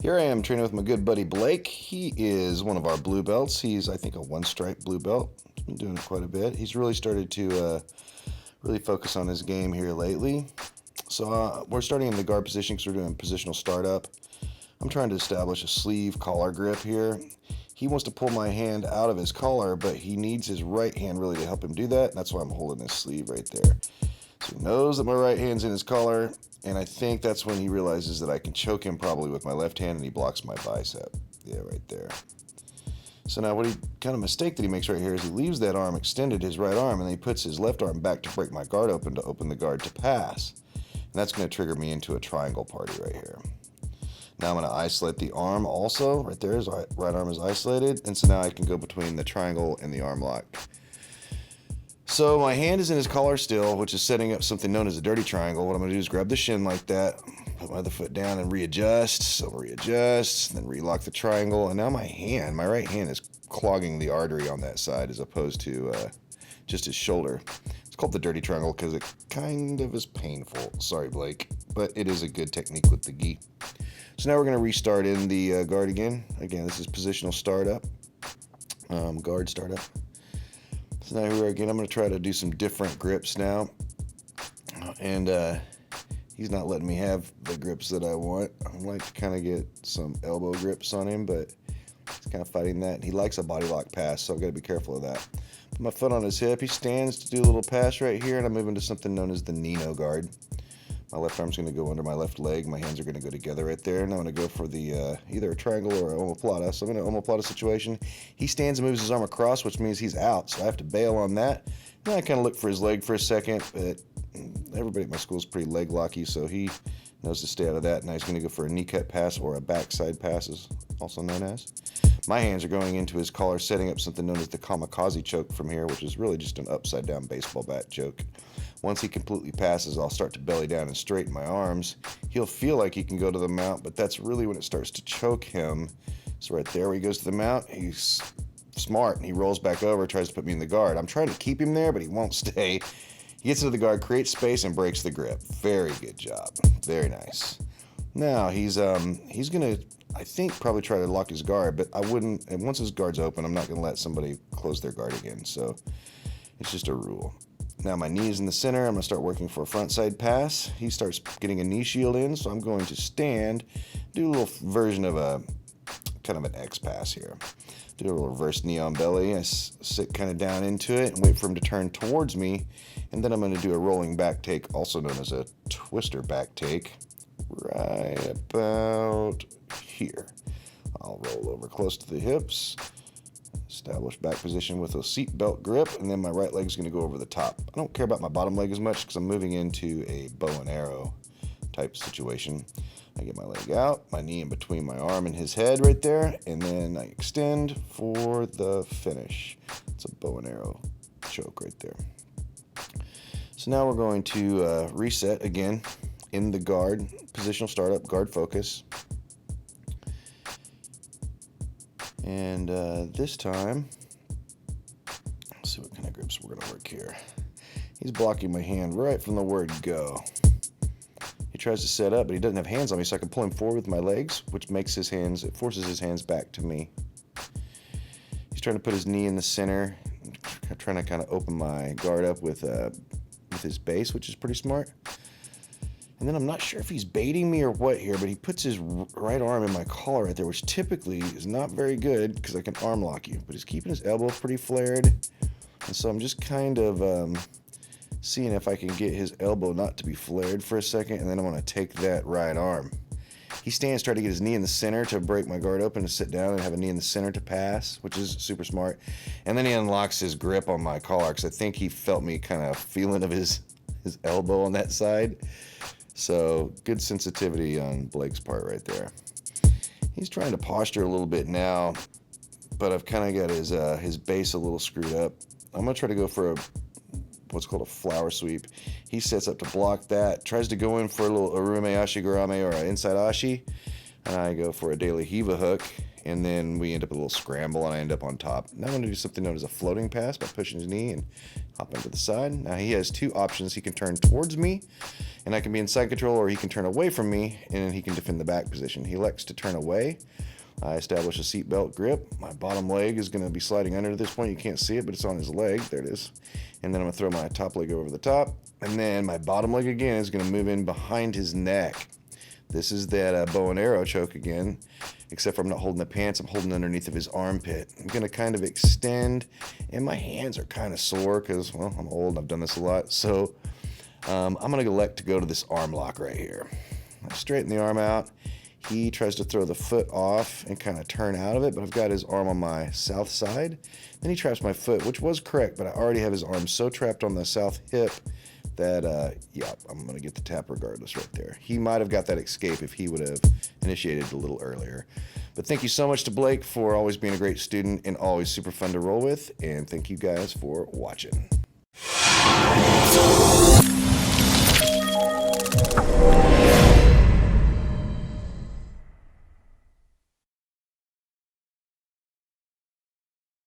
Here I am training with my good buddy Blake. He is one of our blue belts. He's, I think, a one-stripe blue belt. He's been doing it quite a bit. He's really started to really focus on his game here lately. So we're starting in the guard position because we're doing positional startup. I'm trying to establish a sleeve collar grip here. He wants to pull my hand out of his collar, but he needs his right hand really to help him do that. That's why I'm holding his sleeve right there. So he knows that my right hand's in his collar, and I think that's when he realizes that I can choke him probably with my left hand, and he blocks my bicep. Yeah, right there. So now what kind of mistake that he makes right here is he leaves that arm extended, his right arm, and then he puts his left arm back to break my guard open to open the guard to pass. And that's going to trigger me into a triangle party right here. Now I'm going to isolate the arm also. Right there, his right arm is isolated. And so now I can go between the triangle and the arm lock. So my hand is in his collar still, which is setting up something known as a dirty triangle. What I'm going to do is grab the shin like that, put my other foot down and readjust. So readjust, then relock the triangle. And now my right hand is clogging the artery on that side as opposed to just his shoulder. It's called the dirty triangle because it kind of is painful. Sorry, Blake, but it is a good technique with the gi. So now we're going to restart in the guard again. Again, this is positional startup, guard startup. So now here again, I'm going to try to do some different grips now. And he's not letting me have the grips that I want. I'd like to kind of get some elbow grips on him, but he's kind of fighting that. He likes a body lock pass, so I've got to be careful of that. Put my foot on his hip. He stands to do a little pass right here, and I'm moving to something known as the Nino guard. My left arm's going to go under my left leg. My hands are going to go together right there. And I'm going to go for the either a triangle or an omoplata. So I'm in an omoplata situation. He stands and moves his arm across, which means he's out. So I have to bail on that. Then I kind of look for his leg for a second. But everybody at my school is pretty leg locky, so he knows to stay out of that. Now he's going to go for a knee cut pass or a backside pass, is also known as. My hands are going into his collar, setting up something known as the kamikaze choke from here, which is really just an upside down baseball bat choke. Once he completely passes, I'll start to belly down and straighten my arms. He'll feel like he can go to the mount, but that's really when it starts to choke him. So right there where he goes to the mount, he's smart, and he rolls back over, tries to put me in the guard. I'm trying to keep him there, but he won't stay. He gets into the guard, creates space, and breaks the grip. Very good job. Very nice. Now he's gonna, I think, probably try to lock his guard, but I wouldn't. And once his guard's open, I'm not gonna let somebody close their guard again. So it's just a rule. Now my knee is in the center. I'm going to start working for a front side pass. He starts getting a knee shield in, so I'm going to stand, do a little version of a kind of an X pass here. Do a little reverse knee on belly. I sit kind of down into it and wait for him to turn towards me, and then I'm going to do a rolling back take, also known as a twister back take, right about here. I'll roll over close to the hips. Establish back position with a seat belt grip, and then my right leg is going to go over the top. I don't care about my bottom leg as much because I'm moving into a bow and arrow type situation. I get my leg out, my knee in between my arm and his head right there, and then I extend for the finish. It's a bow and arrow choke right there. So now we're going to reset again in the guard, positional startup, guard focus. And this time, let's see what kind of grips we're going to work here. He's blocking my hand right from the word go. He tries to set up, but he doesn't have hands on me, so I can pull him forward with my legs, which makes his hands, it forces his hands back to me. He's trying to put his knee in the center, trying to kind of open my guard up with his base, which is pretty smart. And then I'm not sure if he's baiting me or what here, but he puts his right arm in my collar right there, which typically is not very good because I can arm lock you. But he's keeping his elbow pretty flared. And so I'm just kind of seeing if I can get his elbow not to be flared for a second, and then I want to take that right arm. He stands trying to get his knee in the center to break my guard open, to sit down and have a knee in the center to pass, which is super smart. And then he unlocks his grip on my collar because I think he felt me kind of feeling of his elbow on that side. So good sensitivity on Blake's part right there. He's trying to posture a little bit now, but I've kind of got his base a little screwed up. I'm going to try to go for what's called a flower sweep. He sets up to block that, tries to go in for a little urume ashigurame or an inside ashi, and I go for a daily hiva hook, and then we end up with a little scramble, and I end up on top. Now I'm going to do something known as a floating pass by pushing his knee and hopping to the side. Now he has two options. He can turn towards me, and I can be in side control, or he can turn away from me, and he can defend the back position. He elects to turn away. I establish a seatbelt grip. My bottom leg is going to be sliding under at this point. You can't see it, but it's on his leg. There it is. And then I'm going to throw my top leg over the top, and then my bottom leg again is going to move in behind his neck. This is that bow and arrow choke again, except for I'm not holding the pants, I'm holding underneath of his armpit. I'm going to kind of extend, and my hands are kind of sore because, well, I'm old and I've done this a lot. So I'm going to elect to go to this arm lock right here. I straighten the arm out. He tries to throw the foot off and kind of turn out of it, but I've got his arm on my south side. Then he traps my foot, which was correct, but I already have his arm so trapped on the south hip that, yeah, I'm going to get the tap regardless right there. He might have got that escape if he would have initiated a little earlier. But thank you so much to Blake for always being a great student and always super fun to roll with. And thank you guys for watching.